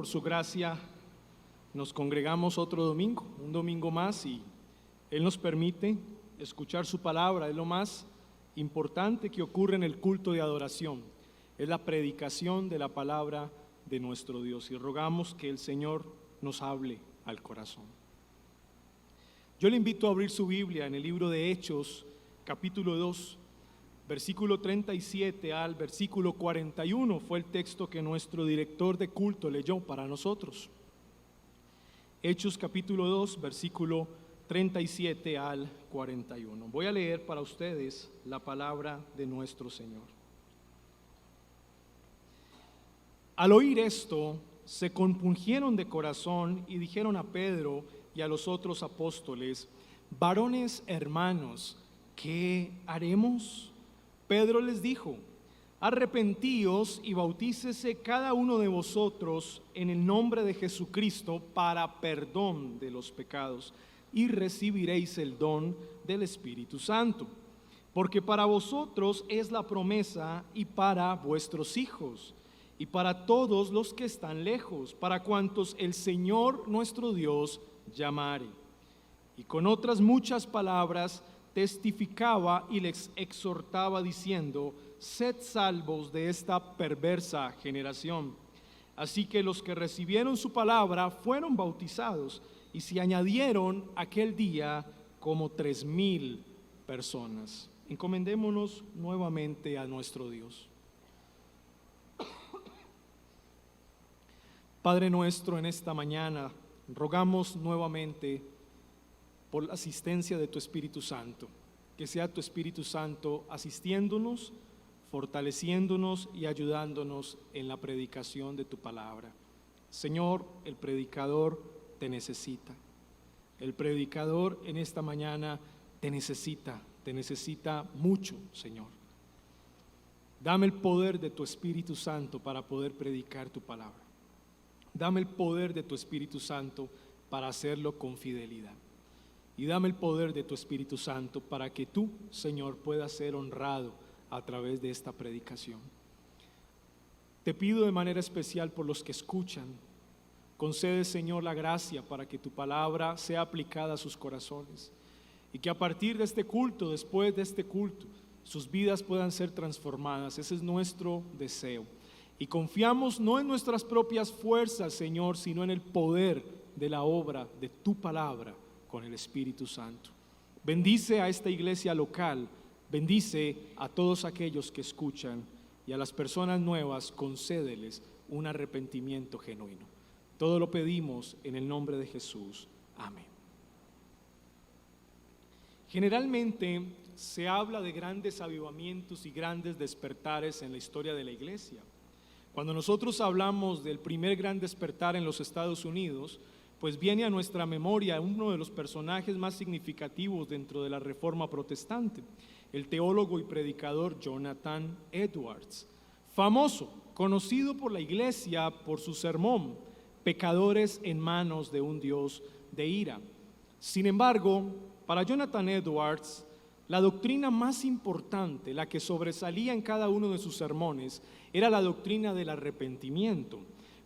por su gracia, nos congregamos otro domingo, un domingo más, y Él nos permite escuchar su palabra. Es lo más importante que ocurre en el culto de adoración, es la predicación de la palabra de nuestro Dios, y rogamos que el Señor nos hable al corazón. Yo le invito a abrir su Biblia en el libro de Hechos, capítulo 2, versículo 37 al versículo 41, fue el texto que nuestro director de culto leyó para nosotros. Hechos capítulo 2, versículo 37 al 41. Voy a leer para ustedes la palabra de nuestro Señor. Al oír esto, se compungieron de corazón y dijeron a Pedro y a los otros apóstoles: varones hermanos, ¿qué haremos? Pedro les dijo: arrepentíos y bautícese cada uno de vosotros en el nombre de Jesucristo para perdón de los pecados, y recibiréis el don del Espíritu Santo. Porque para vosotros es la promesa, y para vuestros hijos, y para todos los que están lejos, para cuantos el Señor nuestro Dios llamare. Y con otras muchas palabras testificaba y les exhortaba diciendo: sed salvos de esta perversa generación. Así que los que recibieron su palabra fueron bautizados, y se añadieron aquel día como 3,000 personas. Encomendémonos nuevamente a nuestro Dios. Padre nuestro, en esta mañana rogamos nuevamente por la asistencia de tu Espíritu Santo, que sea tu Espíritu Santo asistiéndonos, fortaleciéndonos y ayudándonos en la predicación de tu palabra. Señor, el predicador te necesita. El predicador en esta mañana te necesita mucho, Señor. Dame el poder de tu Espíritu Santo para poder predicar tu palabra. Dame el poder de tu Espíritu Santo para hacerlo con fidelidad. Y dame el poder de tu Espíritu Santo para que tú, Señor, puedas ser honrado a través de esta predicación. Te pido de manera especial por los que escuchan. Concede, Señor, la gracia para que tu palabra sea aplicada a sus corazones, y que a partir de este culto, después de este culto, sus vidas puedan ser transformadas. Ese es nuestro deseo. Y confiamos no en nuestras propias fuerzas, Señor, sino en el poder de la obra de tu palabra con el Espíritu Santo. Bendice a esta iglesia local, bendice a todos aquellos que escuchan, y a las personas nuevas concédeles un arrepentimiento genuino. Todo lo pedimos en el nombre de Jesús. Amén. Generalmente se habla de grandes avivamientos y grandes despertares en la historia de la iglesia. Cuando nosotros hablamos del primer gran despertar en los Estados Unidos, pues viene a nuestra memoria uno de los personajes más significativos dentro de la Reforma Protestante, el teólogo y predicador Jonathan Edwards, famoso, conocido por la iglesia por su sermón, Pecadores en manos de un Dios de ira. Sin embargo, para Jonathan Edwards, la doctrina más importante, la que sobresalía en cada uno de sus sermones, era la doctrina del arrepentimiento.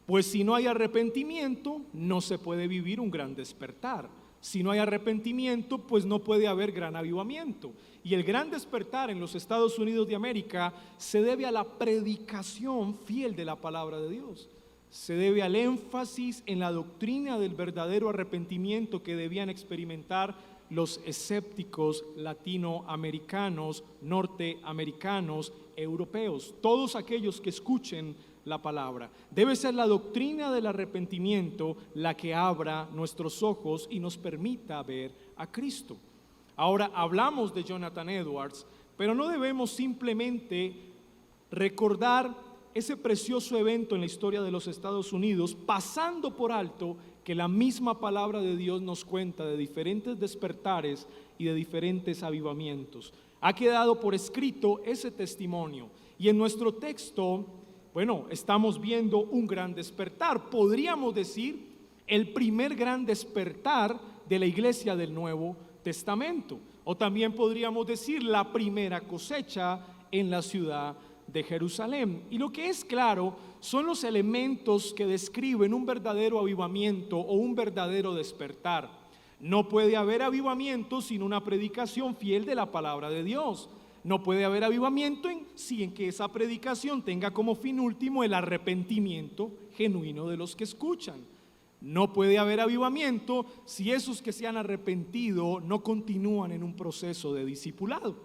Pues si no hay arrepentimiento, no se puede vivir un gran despertar. Si no hay arrepentimiento, pues no puede haber gran avivamiento. Y el gran despertar en los Estados Unidos de América se debe a la predicación fiel de la palabra de Dios. Se debe al énfasis en la doctrina del verdadero arrepentimiento que debían experimentar los escépticos latinoamericanos, norteamericanos, europeos, todos aquellos que escuchen la palabra. Debe ser la doctrina del arrepentimiento la que abra nuestros ojos y nos permita ver a Cristo. Ahora hablamos de Jonathan Edwards, pero no debemos simplemente recordar ese precioso evento en la historia de los Estados Unidos, pasando por alto que la misma palabra de Dios nos cuenta de diferentes despertares y de diferentes avivamientos. Ha quedado por escrito ese testimonio, y en nuestro texto, estamos viendo un gran despertar. Podríamos decir el primer gran despertar de la iglesia del Nuevo Testamento, o también podríamos decir la primera cosecha en la ciudad de Jerusalén. Y lo que es claro son los elementos que describen un verdadero avivamiento o un verdadero despertar. No puede haber avivamiento sin una predicación fiel de la palabra de Dios. No puede haber avivamiento sin que esa predicación tenga como fin último el arrepentimiento genuino de los que escuchan. No puede haber avivamiento si esos que se han arrepentido no continúan en un proceso de discipulado.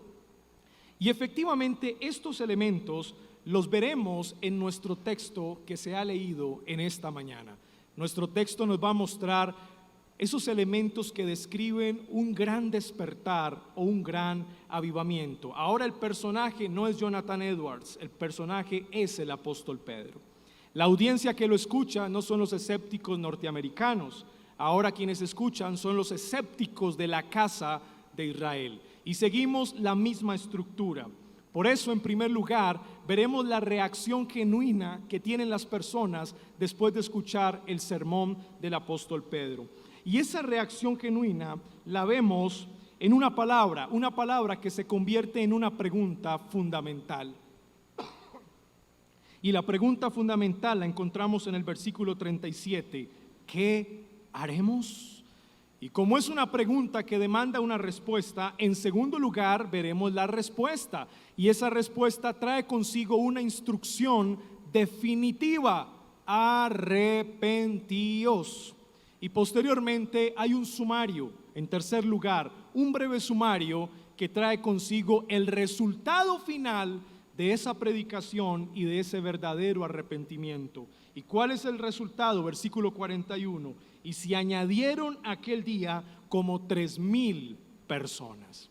Y efectivamente estos elementos los veremos en nuestro texto que se ha leído en esta mañana. Nuestro texto nos va a mostrar esos elementos que describen un gran despertar o un gran avivamiento. Ahora el personaje no es Jonathan Edwards, el personaje es el apóstol Pedro. La audiencia que lo escucha no son los escépticos norteamericanos, ahora quienes escuchan son los escépticos de la casa de Israel. Y seguimos la misma estructura. Por eso, en primer lugar, veremos la reacción genuina que tienen las personas después de escuchar el sermón del apóstol Pedro. Y esa reacción genuina la vemos en una palabra que se convierte en una pregunta fundamental. Y la pregunta fundamental la encontramos en el versículo 37. ¿Qué haremos? Y como es una pregunta que demanda una respuesta, en segundo lugar veremos la respuesta. Y esa respuesta trae consigo una instrucción definitiva: arrepentíos. Y posteriormente hay un sumario, en tercer lugar, un breve sumario que trae consigo el resultado final de esa predicación y de ese verdadero arrepentimiento. ¿Y cuál es el resultado? Versículo 41. Y se añadieron aquel día como 3,000 personas.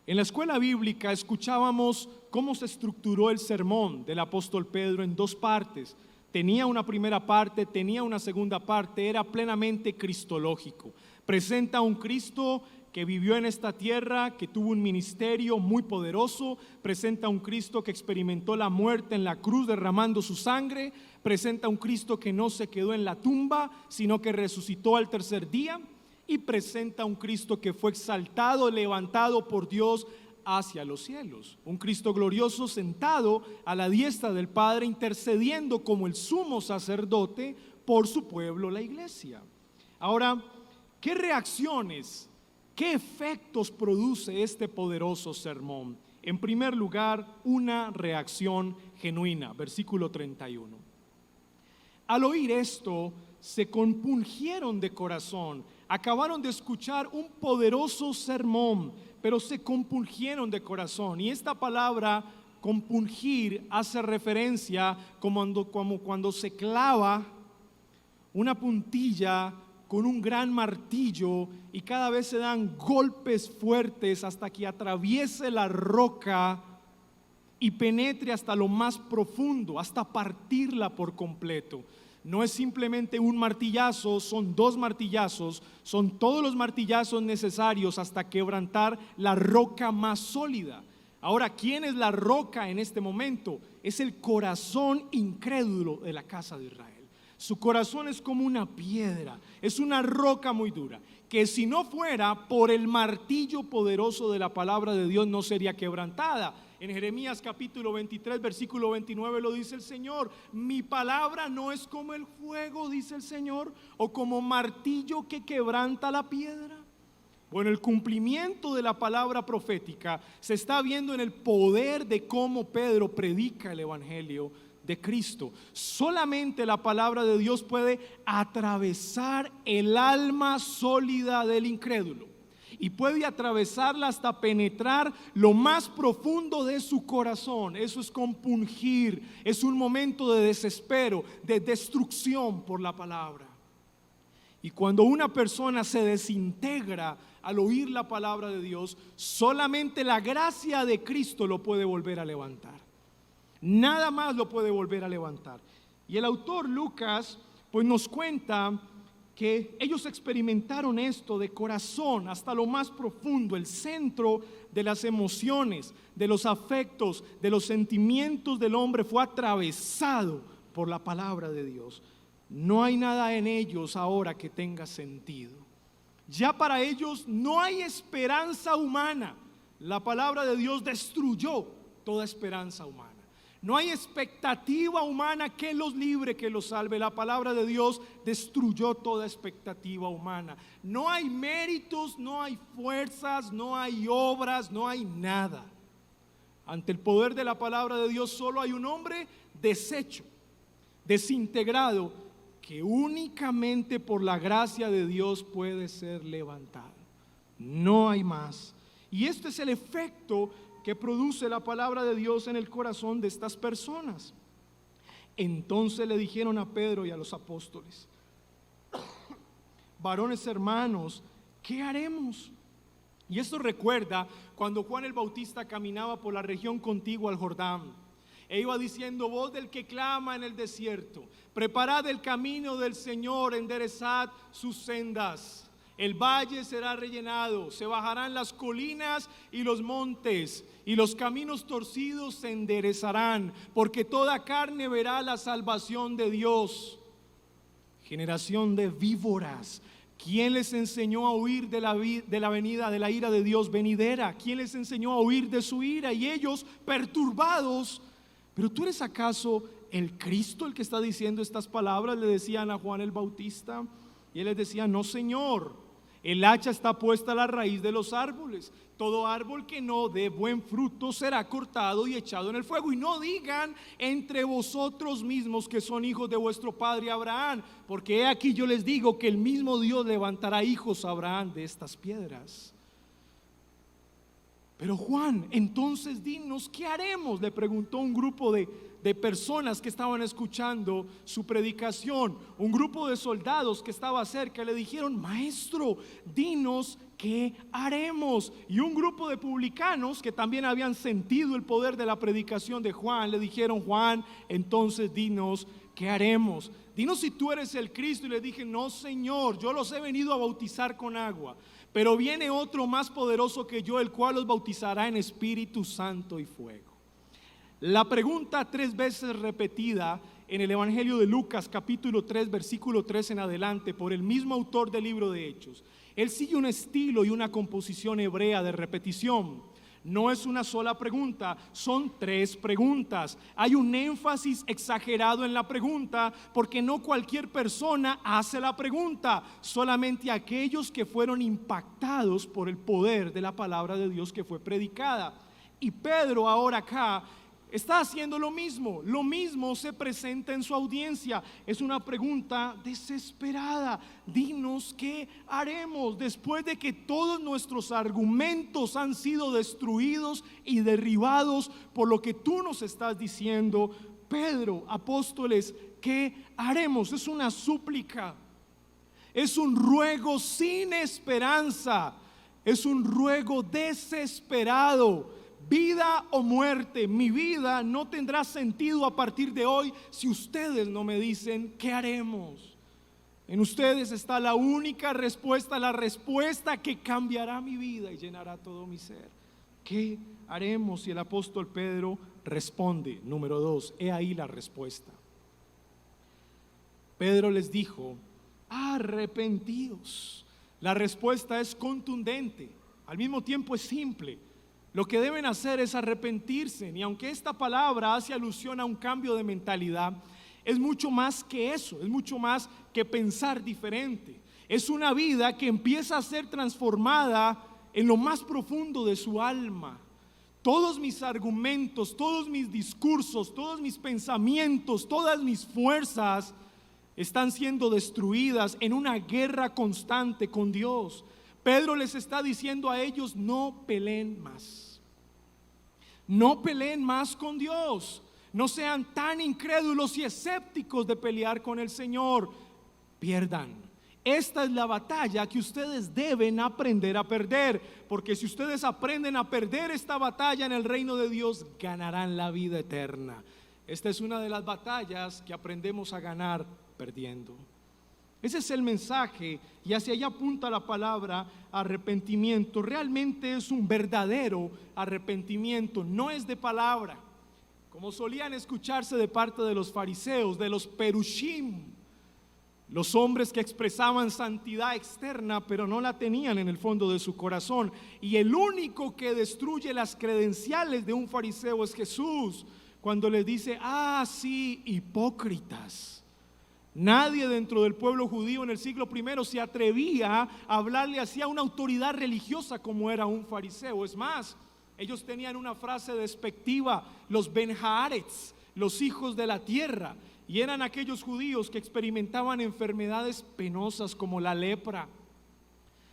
En la escuela bíblica escuchábamos cómo se estructuró el sermón del apóstol Pedro en dos partes. Tenía una primera parte, tenía una segunda parte, era plenamente cristológico. Presenta a un Cristo que vivió en esta tierra, que tuvo un ministerio muy poderoso, presenta a un Cristo que experimentó la muerte en la cruz derramando su sangre, presenta a un Cristo que no se quedó en la tumba, sino que resucitó al tercer día, y presenta a un Cristo que fue exaltado, levantado por Dios hacia los cielos. Un Cristo glorioso sentado a la diestra del Padre, intercediendo como el sumo sacerdote por su pueblo, la iglesia. Ahora, ¿qué reacciones, qué efectos produce este poderoso sermón? En primer lugar, una reacción genuina. Versículo 31. Al oír esto, se compungieron de corazón. Acabaron de escuchar un poderoso sermón, pero se compungieron de corazón. Y esta palabra compungir hace referencia como cuando se clava una puntilla con un gran martillo y cada vez se dan golpes fuertes hasta que atraviese la roca y penetre hasta lo más profundo, hasta partirla por completo. No es simplemente un martillazo, son dos martillazos, son todos los martillazos necesarios hasta quebrantar la roca más sólida. Ahora, ¿quién es la roca en este momento? Es el corazón incrédulo de la casa de Israel. Su corazón es como una piedra, es una roca muy dura, que si no fuera por el martillo poderoso de la palabra de Dios no sería quebrantada. En Jeremías capítulo 23, versículo 29 lo dice el Señor: mi palabra no es como el fuego, dice el Señor, o como martillo que quebranta la piedra. Bueno, el cumplimiento de la palabra profética se está viendo en el poder de cómo Pedro predica el evangelio de Cristo. Solamente la palabra de Dios puede atravesar el alma sólida del incrédulo y puede atravesarla hasta penetrar lo más profundo de su corazón. Eso es compungir, es un momento de desespero, de destrucción por la palabra. Y cuando una persona se desintegra al oír la palabra de Dios, solamente la gracia de Cristo lo puede volver a levantar. Nada más lo puede volver a levantar. Y el autor Lucas pues nos cuenta que ellos experimentaron esto de corazón hasta lo más profundo, el centro de las emociones, de los afectos, de los sentimientos del hombre fue atravesado por la palabra de Dios. No hay nada en ellos ahora que tenga sentido. Ya para ellos no hay esperanza humana. La palabra de Dios destruyó toda esperanza humana. No hay expectativa humana que los libre, que los salve. La palabra de Dios destruyó toda expectativa humana. No hay méritos, no hay fuerzas, no hay obras, no hay nada. Ante el poder de la palabra de Dios solo hay un hombre deshecho, desintegrado, que únicamente por la gracia de Dios puede ser levantado. No hay más. Y este es el efecto que produce la palabra de Dios en el corazón de estas personas. Entonces le dijeron a Pedro y a los apóstoles: varones hermanos, ¿qué haremos? Y esto recuerda cuando Juan el Bautista caminaba por la región contigua al Jordán e iba diciendo: voz del que clama en el desierto, preparad el camino del Señor, enderezad sus sendas. El valle será rellenado, se bajarán las colinas y los montes, y los caminos torcidos se enderezarán, porque toda carne verá la salvación de Dios. Generación de víboras, ¿quién les enseñó a huir de la venida de la ira de Dios venidera? ¿Quién les enseñó a huir de su ira? Y ellos, perturbados: ¿pero tú eres acaso el Cristo el que está diciendo estas palabras?, le decían a Juan el Bautista. Y él les decía: no, Señor, el hacha está puesta a la raíz de los árboles. Todo árbol que no dé buen fruto será cortado y echado en el fuego. Y no digan entre vosotros mismos que son hijos de vuestro padre Abraham, porque he aquí yo les digo que el mismo Dios levantará hijos a Abraham de estas piedras. Pero Juan, entonces dinos, ¿qué haremos?, le preguntó un grupo de personas que estaban escuchando su predicación. Un grupo de soldados que estaba cerca le dijeron: maestro, dinos, ¿qué haremos? Y un grupo de publicanos que también habían sentido el poder de la predicación de Juan le dijeron: Juan, entonces dinos, ¿qué haremos? Dinos si tú eres el Cristo. Y le dije: no, Señor, yo los he venido a bautizar con agua, pero viene otro más poderoso que yo, el cual los bautizará en Espíritu Santo y fuego. La pregunta 3 veces repetida en el Evangelio de Lucas, capítulo 3, versículo 3 en adelante, por el mismo autor del libro de Hechos. Él sigue un estilo y una composición hebrea de repetición. No es una sola pregunta, son 3 preguntas. Hay un énfasis exagerado en la pregunta, porque no cualquier persona hace la pregunta, solamente aquellos que fueron impactados por el poder de la palabra de Dios que fue predicada. Y Pedro ahora acá está haciendo lo mismo se presenta en su audiencia. Es una pregunta desesperada: dinos, ¿qué haremos? Después de que todos nuestros argumentos han sido destruidos y derribados por lo que tú nos estás diciendo, Pedro, apóstoles, ¿qué haremos? Es una súplica, es un ruego sin esperanza, es un ruego desesperado. Vida o muerte, mi vida no tendrá sentido a partir de hoy si ustedes no me dicen qué haremos. En ustedes está la única respuesta, la respuesta que cambiará mi vida y llenará todo mi ser. ¿Qué haremos? Y el apóstol Pedro responde, número 2, he ahí la respuesta. Pedro les dijo: arrepentíos. La respuesta es contundente, al mismo tiempo es simple. Lo que deben hacer es arrepentirse. Y aunque esta palabra hace alusión a un cambio de mentalidad, es mucho más que eso, es mucho más que pensar diferente. Es una vida que empieza a ser transformada en lo más profundo de su alma. Todos mis argumentos, todos mis discursos, todos mis pensamientos, todas mis fuerzas están siendo destruidas en una guerra constante con Dios. Pedro les está diciendo a ellos: no peleen más. No peleen más con Dios. No sean tan incrédulos y escépticos de pelear con el Señor. Pierdan. Esta es la batalla que ustedes deben aprender a perder, porque si ustedes aprenden a perder esta batalla en el reino de Dios, ganarán la vida eterna. Esta es una de las batallas que aprendemos a ganar perdiendo. Ese es el mensaje, y hacia allá apunta la palabra arrepentimiento. Realmente es un verdadero arrepentimiento, no es de palabra, como solían escucharse de parte de los fariseos, de los perushim. Los hombres que expresaban santidad externa, pero no la tenían en el fondo de su corazón. Y el único que destruye las credenciales de un fariseo es Jesús, cuando les dice: ah, sí, hipócritas. Nadie dentro del pueblo judío en el siglo I se atrevía a hablarle así a una autoridad religiosa como era un fariseo. Es más, ellos tenían una frase despectiva: los Ben Haaretz, los hijos de la tierra. Y eran aquellos judíos que experimentaban enfermedades penosas como la lepra,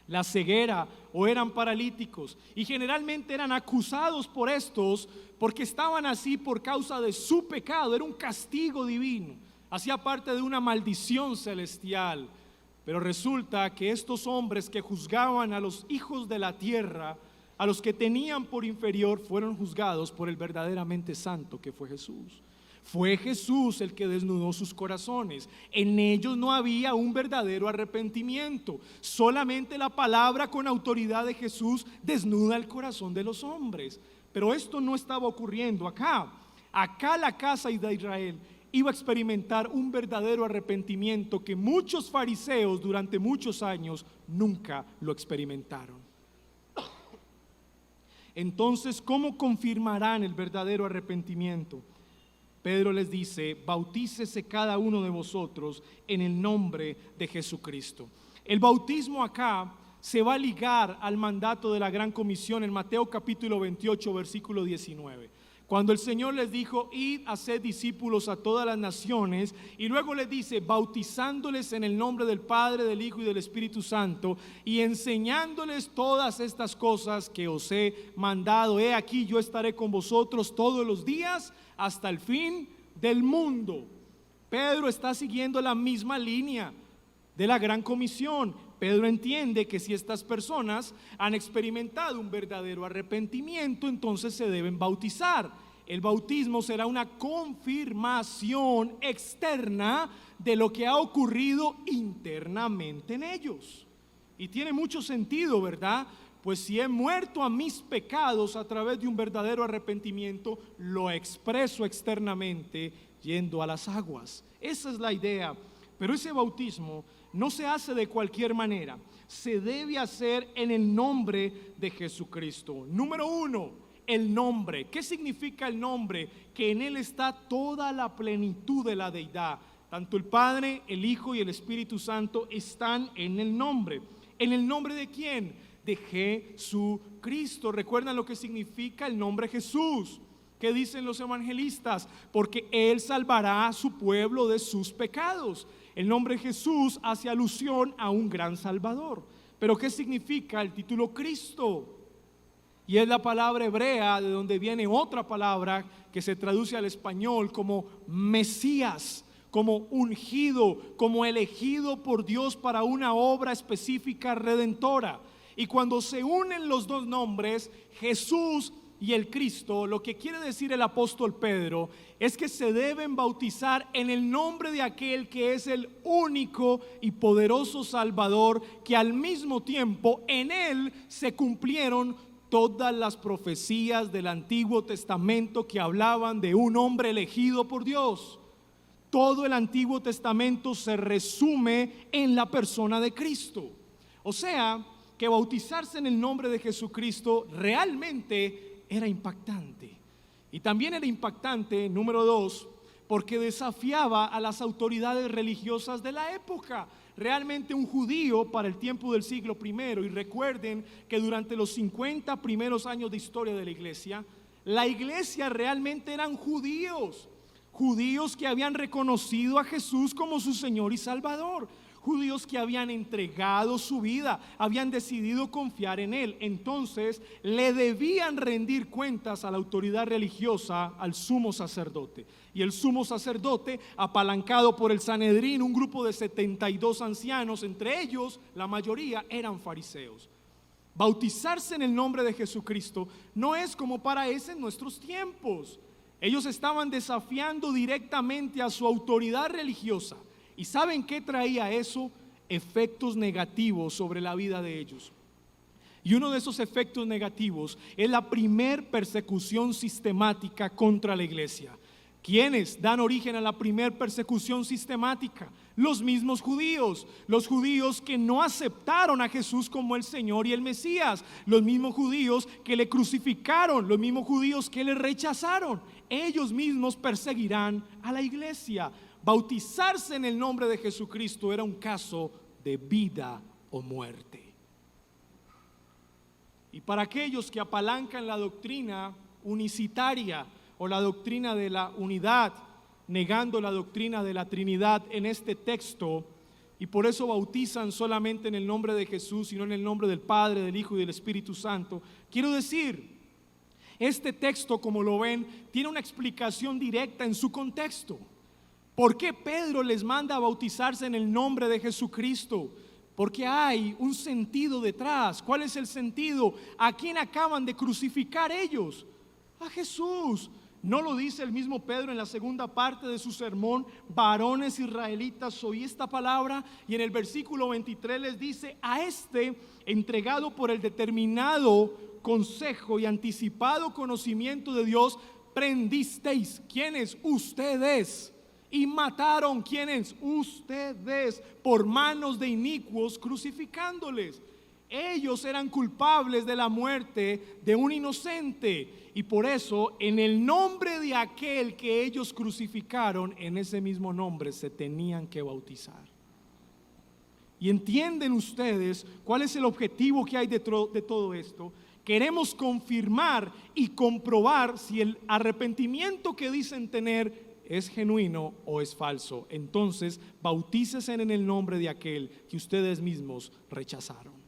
la ceguera, o eran paralíticos. Y generalmente eran acusados por estos porque estaban así por causa de su pecado. Era un castigo divino, hacía parte de una maldición celestial. Pero resulta que estos hombres que juzgaban a los hijos de la tierra, a los que tenían por inferior, fueron juzgados por el verdaderamente santo, que fue Jesús. Fue Jesús el que desnudó sus corazones. En ellos no había un verdadero arrepentimiento. Solamente la palabra con autoridad de Jesús desnuda el corazón de los hombres. Pero esto no estaba ocurriendo acá. Acá la casa de Israel iba a experimentar un verdadero arrepentimiento que muchos fariseos durante muchos años nunca lo experimentaron. Entonces, ¿cómo confirmarán el verdadero arrepentimiento? Pedro les dice: bautícese cada uno de vosotros en el nombre de Jesucristo. El bautismo acá se va a ligar al mandato de la Gran Comisión en Mateo capítulo 28, versículo 19. Cuando el Señor les dijo: id, haced discípulos a todas las naciones, y luego les dice: bautizándoles en el nombre del Padre, del Hijo y del Espíritu Santo, y enseñándoles todas estas cosas que os he mandado. He aquí, yo estaré con vosotros todos los días hasta el fin del mundo. Pedro está siguiendo la misma línea de la Gran Comisión. Pedro entiende que si estas personas han experimentado un verdadero arrepentimiento, entonces se deben bautizar. El bautismo será una confirmación externa de lo que ha ocurrido internamente en ellos. Y tiene mucho sentido, ¿verdad? Pues si he muerto a mis pecados a través de un verdadero arrepentimiento, lo expreso externamente yendo a las aguas. Esa es la idea. Pero ese bautismo no se hace de cualquier manera. Se debe hacer en el nombre de Jesucristo. Número uno, el nombre. ¿Qué significa el nombre? Que en él está toda la plenitud de la deidad. Tanto el Padre, el Hijo y el Espíritu Santo están en el nombre. ¿En el nombre de quién? De Jesucristo. ¿Recuerdan lo que significa el nombre Jesús? ¿Qué dicen los evangelistas? Porque Él salvará a su pueblo de sus pecados. El nombre Jesús hace alusión a un gran Salvador. ¿Pero qué significa el título Cristo? Y es la palabra hebrea de donde viene otra palabra que se traduce al español como Mesías, como ungido, como elegido por Dios para una obra específica redentora. Y cuando se unen los dos nombres, Jesús y el Cristo, lo que quiere decir el apóstol Pedro es que se deben bautizar en el nombre de aquel que es el único y poderoso Salvador, que al mismo tiempo en él se cumplieron todas las profecías del Antiguo Testamento que hablaban de un hombre elegido por Dios. Todo el Antiguo Testamento se resume en la persona de Cristo. O sea, que bautizarse en el nombre de Jesucristo realmente era impactante. Y también era impactante, número dos, porque desafiaba a las autoridades religiosas de la época. Realmente un judío para el tiempo del siglo I, y recuerden que durante los 50 primeros años de historia de la iglesia realmente eran judíos que habían reconocido a Jesús como su Señor y Salvador. Judíos que habían entregado su vida, habían decidido confiar en Él. Entonces le debían rendir cuentas a la autoridad religiosa, al sumo sacerdote. Y el sumo sacerdote, apalancado por el Sanedrín, un grupo de 72 ancianos, entre ellos la mayoría eran fariseos. Bautizarse en el nombre de Jesucristo no es como para ese en nuestros tiempos. Ellos estaban desafiando directamente a su autoridad religiosa. ¿Y saben qué traía eso? Efectos negativos sobre la vida de ellos. Y uno de esos efectos negativos es la primer persecución sistemática contra la iglesia. ¿Quiénes dan origen a la primer persecución sistemática? Los mismos judíos, los judíos que no aceptaron a Jesús como el Señor y el Mesías, los mismos judíos que le crucificaron, los mismos judíos que le rechazaron. Ellos mismos perseguirán a la iglesia. Bautizarse en el nombre de Jesucristo era un caso de vida o muerte. Y para aquellos que apalancan la doctrina unicitaria o la doctrina de la unidad, negando la doctrina de la Trinidad en este texto, y por eso bautizan solamente en el nombre de Jesús y no en el nombre del Padre, del Hijo y del Espíritu Santo, quiero decir, este texto, como lo ven, tiene una explicación directa en su contexto. ¿Por qué Pedro les manda a bautizarse en el nombre de Jesucristo? Porque hay un sentido detrás. ¿Cuál es el sentido? ¿A quién acaban de crucificar ellos? A Jesús. ¿No lo dice el mismo Pedro en la segunda parte de su sermón? Varones israelitas, oí esta palabra. Y en el versículo 23 les dice: a este, entregado por el determinado consejo y anticipado conocimiento de Dios, prendisteis. ¿Quiénes? Ustedes. Y mataron. ¿Quiénes? Ustedes, por manos de inicuos, crucificándoles. Ellos eran culpables de la muerte de un inocente, y por eso en el nombre de aquel que ellos crucificaron, en ese mismo nombre se tenían que bautizar. Y entienden ustedes cuál es el objetivo que hay detrás de todo esto. Queremos confirmar y comprobar si el arrepentimiento que dicen tener es genuino o es falso. Entonces, bautícese en el nombre de aquel que ustedes mismos rechazaron.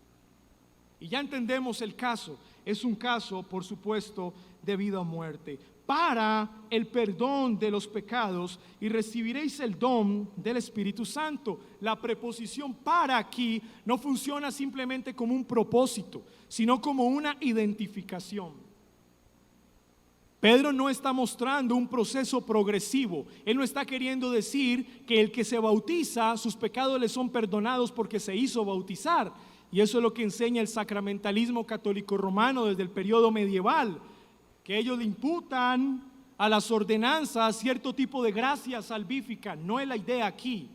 Y ya entendemos el caso. Es un caso, por supuesto, de vida o muerte. Para el perdón de los pecados, y recibiréis el don del Espíritu Santo. La preposición para aquí no funciona simplemente como un propósito, sino como una identificación. Pedro no está mostrando un proceso progresivo. Él no está queriendo decir que el que se bautiza, sus pecados le son perdonados porque se hizo bautizar. Y eso es lo que enseña el sacramentalismo católico romano desde el periodo medieval, que ellos le imputan a las ordenanzas cierto tipo de gracia salvífica. No es la idea aquí.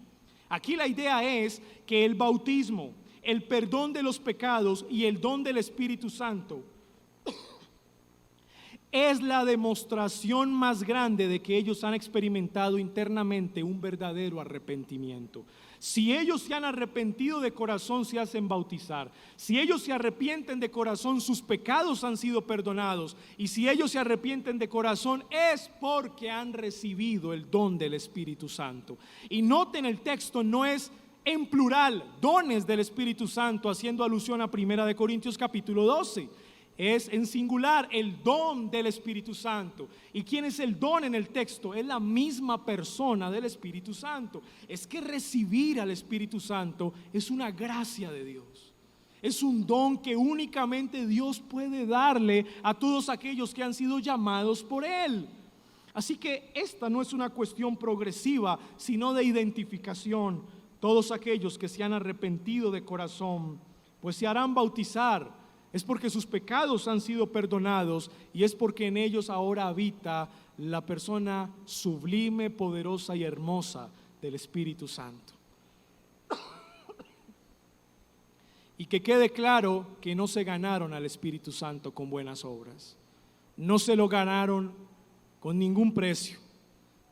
Aquí la idea es que el bautismo, el perdón de los pecados y el don del Espíritu Santo es la demostración más grande de que ellos han experimentado internamente un verdadero arrepentimiento. Si ellos se han arrepentido de corazón, se hacen bautizar. Si ellos se arrepienten de corazón, sus pecados han sido perdonados. Y si ellos se arrepienten de corazón, es porque han recibido el don del Espíritu Santo. Y noten, el texto no es en plural, dones del Espíritu Santo, haciendo alusión a 1 Corintios capítulo 12. Es en singular, el don del Espíritu Santo. ¿Y quién es el don en el texto? Es la misma persona del Espíritu Santo. Es que recibir al Espíritu Santo es una gracia de Dios. Es un don que únicamente Dios puede darle a todos aquellos que han sido llamados por Él. Así que esta no es una cuestión progresiva, sino de identificación. Todos aquellos que se han arrepentido de corazón, pues se harán bautizar. Es porque sus pecados han sido perdonados, y es porque en ellos ahora habita la persona sublime, poderosa y hermosa del Espíritu Santo. Y que quede claro que no se ganaron al Espíritu Santo con buenas obras. No se lo ganaron con ningún precio.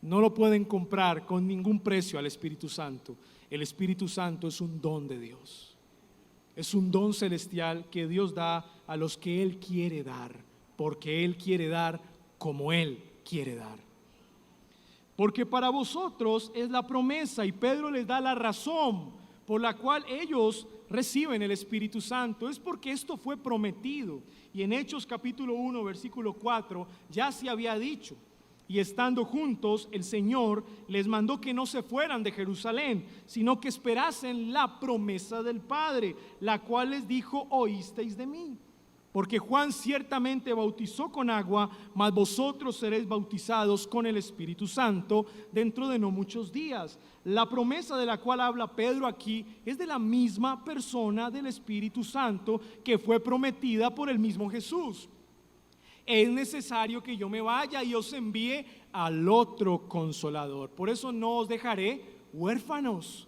No lo pueden comprar con ningún precio al Espíritu Santo. El Espíritu Santo es un don de Dios. Es un don celestial que Dios da a los que Él quiere dar, porque Él quiere dar como Él quiere dar. Porque para vosotros es la promesa, y Pedro les da la razón por la cual ellos reciben el Espíritu Santo. Es porque esto fue prometido, y en Hechos capítulo 1 versículo 4 ya se había dicho: y estando juntos, el Señor les mandó que no se fueran de Jerusalén, sino que esperasen la promesa del Padre, la cual les dijo: oísteis de mí. Porque Juan ciertamente bautizó con agua, mas vosotros seréis bautizados con el Espíritu Santo dentro de no muchos días. La promesa de la cual habla Pedro aquí es de la misma persona del Espíritu Santo que fue prometida por el mismo Jesús. es necesario que yo me vaya y os envíe al otro Consolador. Por eso no os dejaré huérfanos.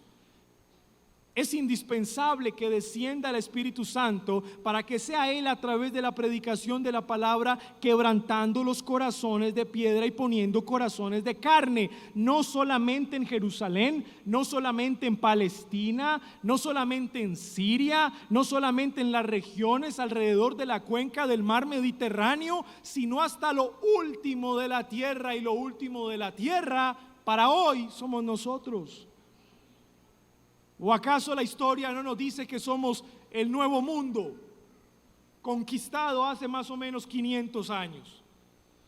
Es indispensable que descienda el Espíritu Santo para que sea Él, a través de la predicación de la palabra, quebrantando los corazones de piedra y poniendo corazones de carne, no solamente en Jerusalén, no solamente en Palestina, no solamente en Siria, no solamente en las regiones alrededor de la cuenca del mar Mediterráneo, sino hasta lo último de la tierra, y lo último de la tierra para hoy somos nosotros. ¿O acaso la historia no nos dice que somos el nuevo mundo, conquistado hace más o menos 500 años?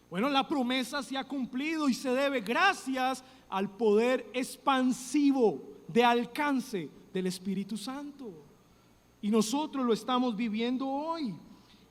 Bueno, la promesa se ha cumplido y se debe gracias al poder expansivo de alcance del Espíritu Santo. Y nosotros lo estamos viviendo hoy.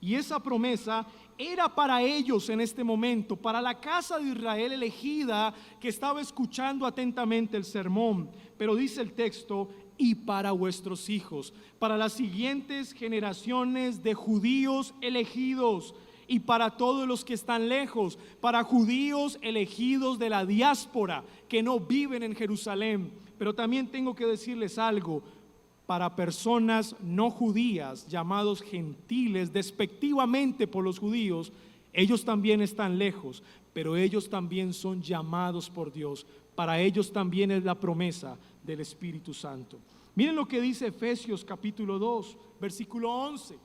Y esa promesa era para ellos en este momento, para la casa de Israel elegida que estaba escuchando atentamente el sermón. Pero dice el texto: y para vuestros hijos, para las siguientes generaciones de judíos elegidos, y para todos los que están lejos, para judíos elegidos de la diáspora que no viven en Jerusalén. Pero también tengo que decirles algo: para personas no judías, llamados gentiles despectivamente por los judíos, ellos también están lejos, pero ellos también son llamados por Dios. Para ellos también es la promesa del Espíritu Santo. Miren lo que dice Efesios capítulo 2, versículo 11.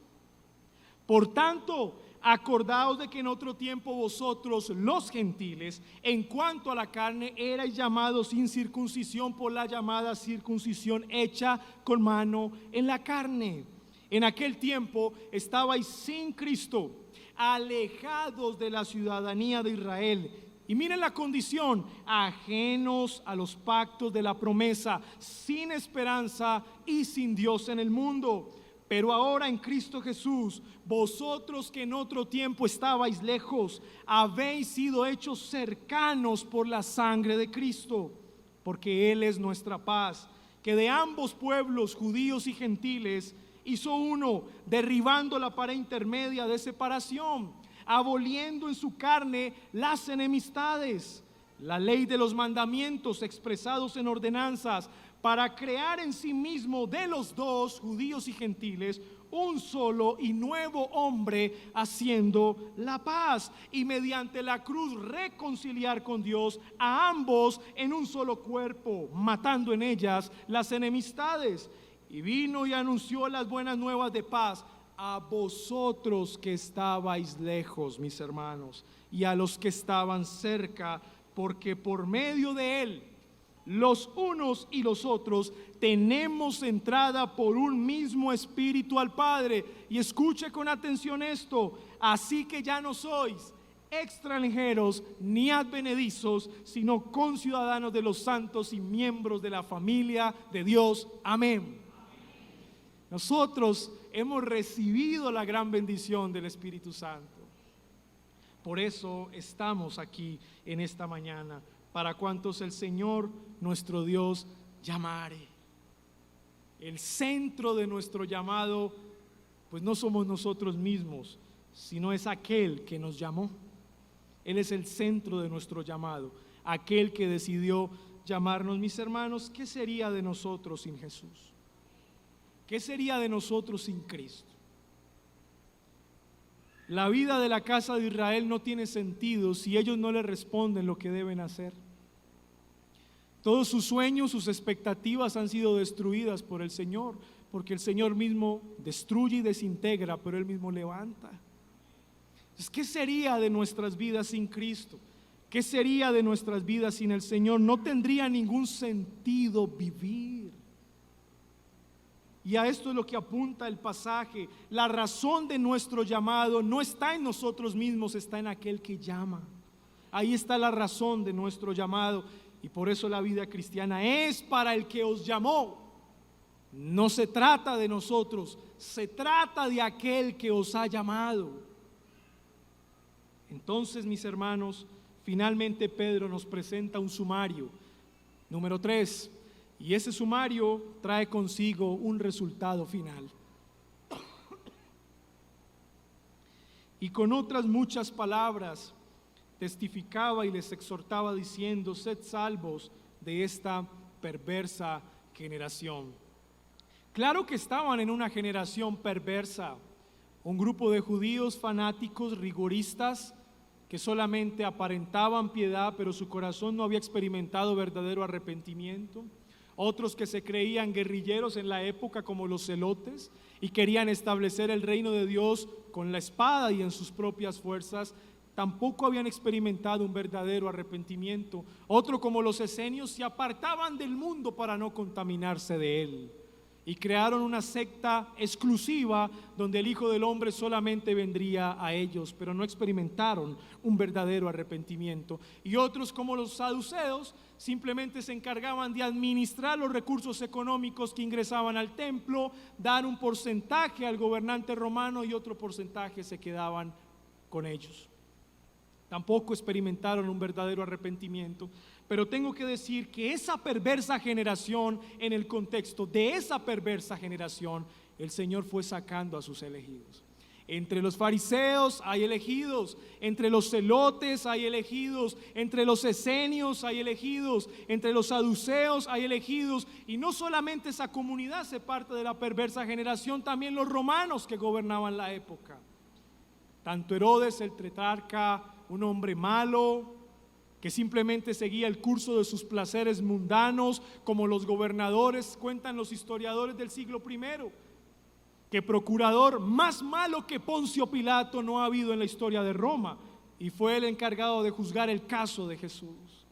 Por tanto, acordaos de que en otro tiempo vosotros, los gentiles, en cuanto a la carne, erais llamados sin circuncisión por la llamada circuncisión hecha con mano en la carne. En aquel tiempo estabais sin Cristo, alejados de la ciudadanía de Israel. Y miren la condición: ajenos a los pactos de la promesa, sin esperanza y sin Dios en el mundo. Pero ahora en Cristo Jesús, vosotros que en otro tiempo estabais lejos, habéis sido hechos cercanos por la sangre de Cristo, porque Él es nuestra paz, que de ambos pueblos, judíos y gentiles, hizo uno, derribando la pared intermedia de separación, aboliendo en su carne las enemistades, la ley de los mandamientos expresados en ordenanzas, para crear en sí mismo de los dos, judíos y gentiles, un solo y nuevo hombre, haciendo la paz, y mediante la cruz reconciliar con Dios a ambos en un solo cuerpo, matando en ellas las enemistades. Y vino y anunció las buenas nuevas de paz a vosotros que estabais lejos, mis hermanos, y a los que estaban cerca, porque por medio de Él, los unos y los otros, tenemos entrada por un mismo Espíritu al Padre. Y escuche con atención esto: así que ya no sois extranjeros ni advenedizos, sino conciudadanos de los santos y miembros de la familia de Dios. Amén. Nosotros hemos recibido la gran bendición del Espíritu Santo. Por eso estamos aquí en esta mañana, para cuantos el Señor nuestro Dios llamare. El centro de nuestro llamado, pues no somos nosotros mismos, sino es aquel que nos llamó. Él es el centro de nuestro llamado, aquel que decidió llamarnos. Mis hermanos, ¿qué sería de nosotros sin Jesús? ¿Qué sería de nosotros sin Cristo? La vida de la casa de Israel no tiene sentido si ellos no le responden lo que deben hacer. Todos sus sueños, sus expectativas han sido destruidas por el Señor, porque el Señor mismo destruye y desintegra, pero Él mismo levanta. Entonces, ¿qué sería de nuestras vidas sin Cristo? ¿Qué sería de nuestras vidas sin el Señor? No tendría ningún sentido vivir. Y a esto es lo que apunta el pasaje. La razón de nuestro llamado no está en nosotros mismos, está en aquel que llama. Ahí está la razón de nuestro llamado. Y por eso la vida cristiana es para el que os llamó. No se trata de nosotros, se trata de aquel que os ha llamado. Entonces, mis hermanos, finalmente Pedro nos presenta un sumario. Número 3. Y ese sumario trae consigo un resultado final. y con otras muchas palabras testificaba y les exhortaba diciendo: sed salvos de esta perversa generación. Claro que estaban en una generación perversa, un grupo de judíos fanáticos, rigoristas, que solamente aparentaban piedad, pero su corazón no había experimentado verdadero arrepentimiento. Otros que se creían guerrilleros en la época, como los celotes, y querían establecer el reino de Dios con la espada y en sus propias fuerzas, tampoco habían experimentado un verdadero arrepentimiento. Otro, como los esenios, se apartaban del mundo para no contaminarse de él, y crearon una secta exclusiva donde el Hijo del Hombre solamente vendría a ellos, pero no experimentaron un verdadero arrepentimiento. Y otros, como los saduceos, simplemente se encargaban de administrar los recursos económicos que ingresaban al templo, dar un porcentaje al gobernante romano y otro porcentaje se quedaban con ellos. Tampoco experimentaron un verdadero arrepentimiento. Pero tengo que decir que esa perversa generación, en el contexto de esa perversa generación, el Señor fue sacando a sus elegidos. Entre los fariseos hay elegidos, entre los celotes hay elegidos, entre los esenios hay elegidos, entre los saduceos hay elegidos. Y no solamente esa comunidad se parte de la perversa generación, también los romanos que gobernaban la época. Tanto Herodes el tetrarca, un hombre malo, que simplemente seguía el curso de sus placeres mundanos, como los gobernadores, cuentan los historiadores del siglo I, que procurador más malo que Poncio Pilato no ha habido en la historia de Roma, y fue el encargado de juzgar el caso de Jesús.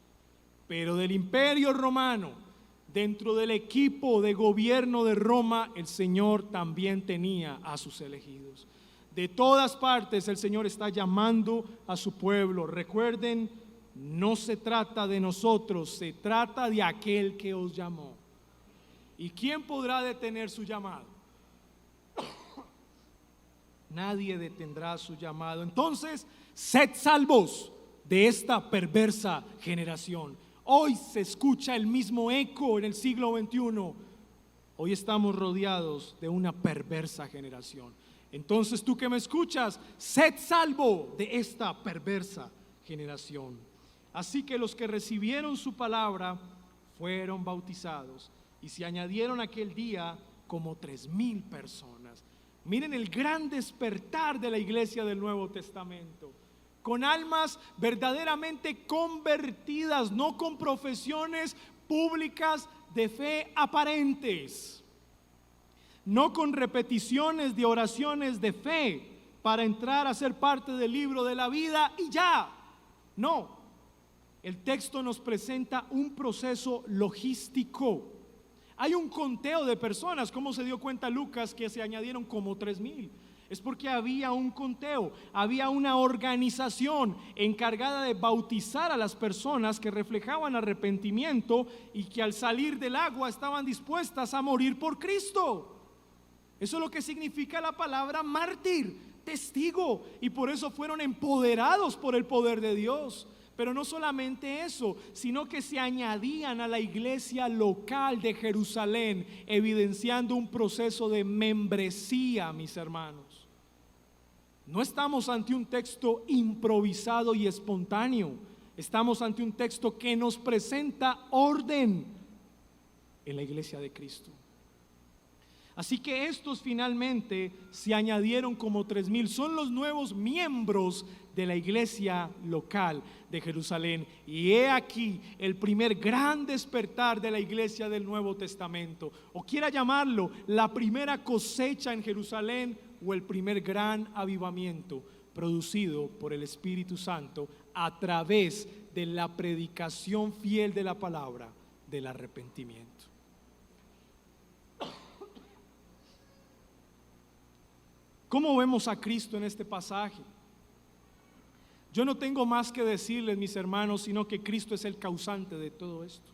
Pero del imperio romano, dentro del equipo de gobierno de Roma, el Señor también tenía a sus elegidos. De todas partes el Señor está llamando a su pueblo. Recuerden, no se trata de nosotros, se trata de aquel que os llamó. ¿Y quién podrá detener su llamado? Nadie detendrá su llamado. Entonces, sed salvos de esta perversa generación. Hoy se escucha el mismo eco en el siglo XXI. Hoy estamos rodeados de una perversa generación. Entonces, tú que me escuchas, sed salvo de esta perversa generación. Así que los que recibieron su palabra fueron bautizados, y se añadieron aquel día como 3,000 personas. Miren el gran despertar de la iglesia del Nuevo Testamento, con almas verdaderamente convertidas, no con profesiones públicas de fe aparentes, no con repeticiones de oraciones de fe para entrar a ser parte del libro de la vida y ya. No. El texto nos presenta un proceso logístico. Hay un conteo de personas. ¿Cómo se dio cuenta Lucas que se añadieron como 3,000? Es porque había un conteo, había una organización encargada de bautizar a las personas que reflejaban arrepentimiento y que al salir del agua estaban dispuestas a morir por Cristo. Eso es lo que significa la palabra mártir, testigo, y por eso fueron empoderados por el poder de Dios. Pero no solamente eso, sino que se añadían a la iglesia local de Jerusalén, evidenciando un proceso de membresía, mis hermanos. No estamos ante un texto improvisado y espontáneo, estamos ante un texto que nos presenta orden en la iglesia de Cristo. Así que estos finalmente se añadieron como 3,000, son los nuevos miembros de la iglesia local de Jerusalén. Y he aquí el primer gran despertar de la iglesia del Nuevo Testamento, o quiera llamarlo la primera cosecha en Jerusalén, o el primer gran avivamiento producido por el Espíritu Santo a través de la predicación fiel de la palabra del arrepentimiento. ¿Cómo vemos a Cristo en este pasaje? Yo no tengo más que decirles, mis hermanos, sino que Cristo es el causante de todo esto.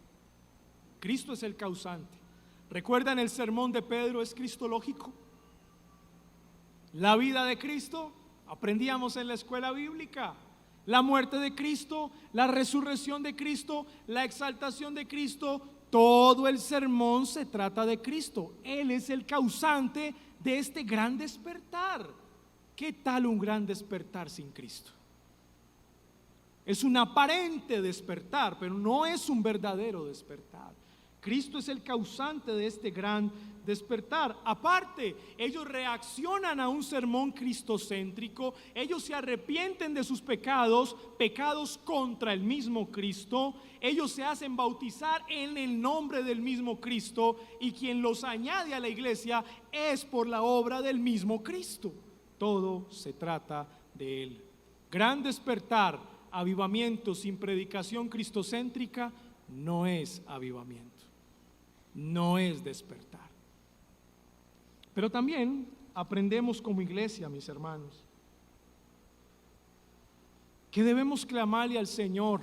Cristo es el causante. ¿Recuerdan el sermón de Pedro? ¿Es cristológico? La vida de Cristo, aprendíamos en la escuela bíblica. La muerte de Cristo, la resurrección de Cristo, la exaltación de Cristo. Todo el sermón se trata de Cristo. Él es el causante de este gran despertar. ¿qué tal un gran despertar sin Cristo? Es un aparente despertar, pero no es un verdadero despertar. Cristo es el causante de este gran despertar. Aparte, ellos reaccionan a un sermón cristocéntrico, ellos se arrepienten de sus pecados, pecados contra el mismo Cristo, ellos se hacen bautizar en el nombre del mismo Cristo, y quien los añade a la iglesia es por la obra del mismo Cristo. Todo se trata de Él. Gran despertar, avivamiento sin predicación cristocéntrica, no es avivamiento, no es despertar. Pero también aprendemos como iglesia, mis hermanos, que debemos clamarle al Señor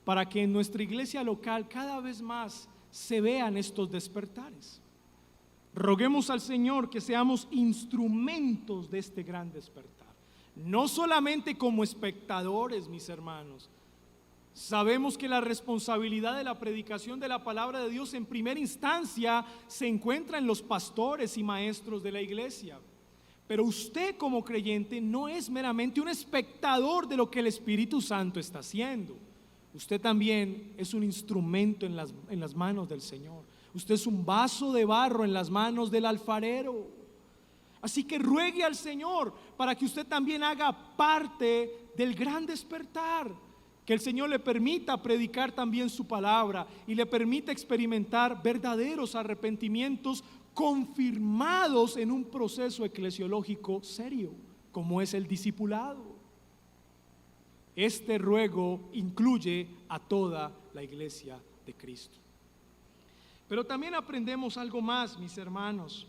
para que en nuestra iglesia local cada vez más se vean estos despertares. Roguemos al Señor que seamos instrumentos de este gran despertar, no solamente como espectadores, mis hermanos. Sabemos que la responsabilidad de la predicación de la palabra de Dios en primera instancia se encuentra en los pastores y maestros de la iglesia. Pero usted como creyente no es meramente un espectador de lo que el Espíritu Santo está haciendo. Usted también es un instrumento en las manos del Señor. Usted es un vaso de barro en las manos del alfarero. Así que ruegue al Señor para que usted también haga parte del gran despertar. Que el Señor le permita predicar también su palabra y le permita experimentar verdaderos arrepentimientos confirmados en un proceso eclesiológico serio, como es el discipulado. Este ruego incluye a toda la iglesia de Cristo. Pero también aprendemos algo más, mis hermanos.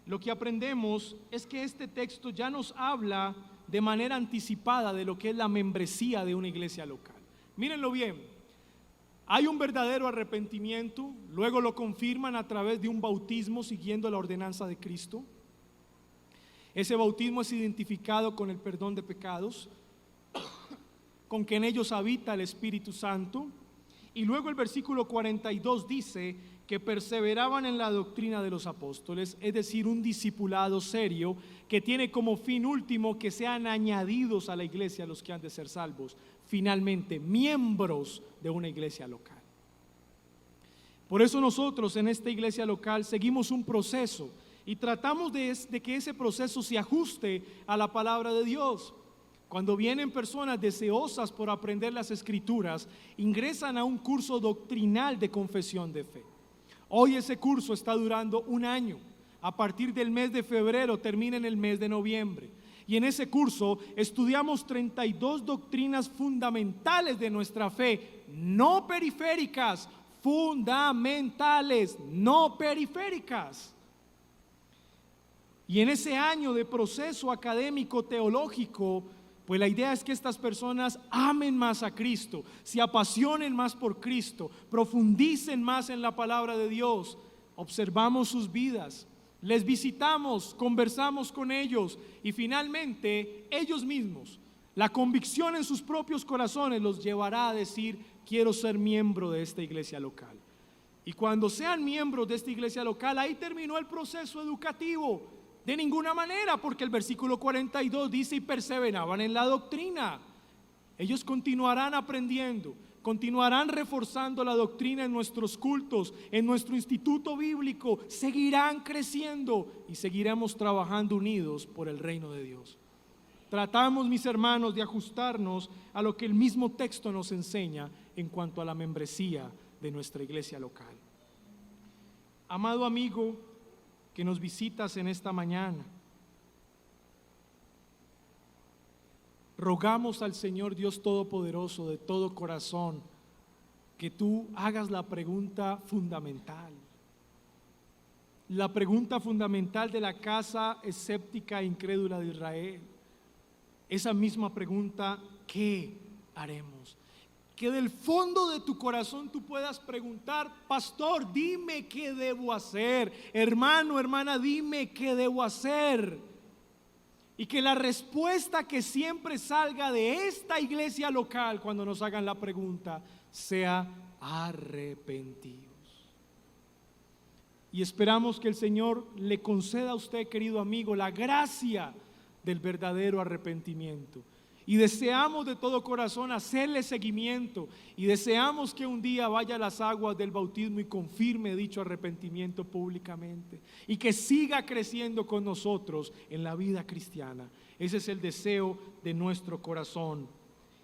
Lo que aprendemos es que este texto ya nos habla de manera anticipada de lo que es la membresía de una iglesia local. Mírenlo bien, hay un verdadero arrepentimiento, luego lo confirman a través de un bautismo siguiendo la ordenanza de Cristo. Ese bautismo es identificado con el perdón de pecados, con que en ellos habita el Espíritu Santo. Y luego el versículo 42 dice que perseveraban en la doctrina de los apóstoles, es decir, un discipulado serio que tiene como fin último que sean añadidos a la iglesia los que han de ser salvos, finalmente miembros de una iglesia local. Por eso nosotros en esta iglesia local seguimos un proceso y tratamos de que ese proceso se ajuste a la palabra de Dios. Cuando vienen personas deseosas por aprender las Escrituras, ingresan a un curso doctrinal de confesión de fe. Hoy ese curso está durando un año. A partir del mes de febrero termina en el mes de noviembre. Y en ese curso estudiamos 32 doctrinas fundamentales de nuestra fe, no periféricas, fundamentales, no periféricas. Y en ese año de proceso académico teológico, pues la idea es que estas personas amen más a Cristo, se apasionen más por Cristo, profundicen más en la palabra de Dios. Observamos sus vidas, les visitamos, conversamos con ellos y finalmente ellos mismos, la convicción en sus propios corazones los llevará a decir: quiero ser miembro de esta iglesia local. Y cuando sean miembros de esta iglesia local, ahí terminó el proceso educativo. De ninguna manera, porque el versículo 42 dice: y perseveraban en la doctrina. Ellos continuarán aprendiendo, continuarán reforzando la doctrina en nuestros cultos, en nuestro instituto bíblico, seguirán creciendo y seguiremos trabajando unidos por el reino de Dios. Tratamos, mis hermanos, de ajustarnos a lo que el mismo texto nos enseña en cuanto a la membresía de nuestra iglesia local. Amado amigo que nos visitas en esta mañana, rogamos al Señor Dios Todopoderoso de todo corazón que tú hagas la pregunta fundamental. La pregunta fundamental de la casa escéptica e incrédula de Israel. Esa misma pregunta: ¿qué haremos? Que del fondo de tu corazón tú puedas preguntar: pastor, dime qué debo hacer. Hermano, hermana, dime qué debo hacer. Y que la respuesta que siempre salga de esta iglesia local cuando nos hagan la pregunta sea: arrepentidos. Y esperamos que el Señor le conceda a usted, querido amigo, la gracia del verdadero arrepentimiento. Y deseamos de todo corazón hacerle seguimiento y deseamos que un día vaya a las aguas del bautismo y confirme dicho arrepentimiento públicamente y que siga creciendo con nosotros en la vida cristiana. Ese es el deseo de nuestro corazón.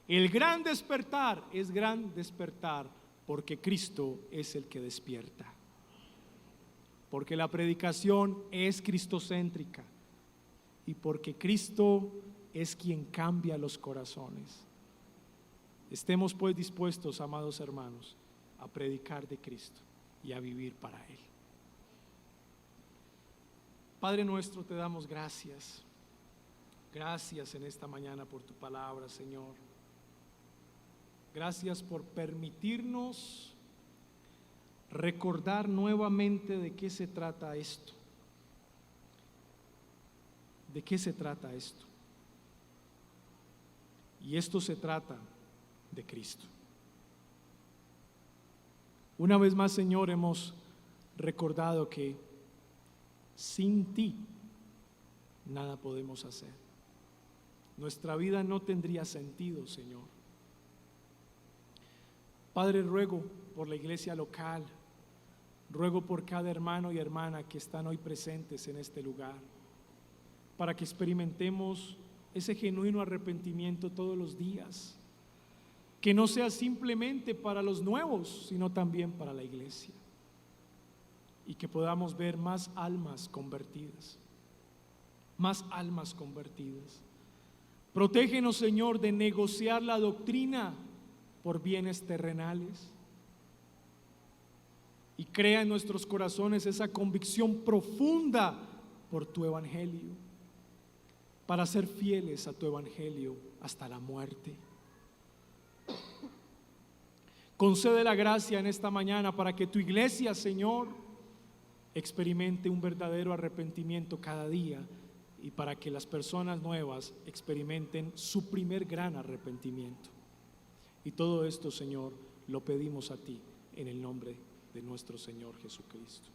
El gran despertar es gran despertar porque Cristo es el que despierta. Porque la predicación es cristocéntrica y porque Cristo es quien cambia los corazones. Estemos pues dispuestos, amados hermanos, a predicar de Cristo y a vivir para Él. Padre nuestro, te damos gracias. Gracias en esta mañana por tu palabra, Señor. Gracias por permitirnos recordar nuevamente de qué se trata esto. ¿De qué se trata esto? Y esto se trata de Cristo. Una vez más, Señor, hemos recordado que sin ti nada podemos hacer. Nuestra vida no tendría sentido, Señor. Padre, ruego por la iglesia local, ruego por cada hermano y hermana que están hoy presentes en este lugar, para que experimentemos ese genuino arrepentimiento todos los días, que no sea simplemente para los nuevos, sino también para la iglesia, y que podamos ver más almas convertidas, más almas convertidas. Protégenos, Señor, de negociar la doctrina por bienes terrenales, y crea en nuestros corazones esa convicción profunda por tu evangelio, para ser fieles a tu evangelio hasta la muerte. Concede la gracia en esta mañana para que tu iglesia, Señor, experimente un verdadero arrepentimiento cada día y para que las personas nuevas experimenten su primer gran arrepentimiento. Y todo esto, Señor, lo pedimos a ti en el nombre de nuestro Señor Jesucristo.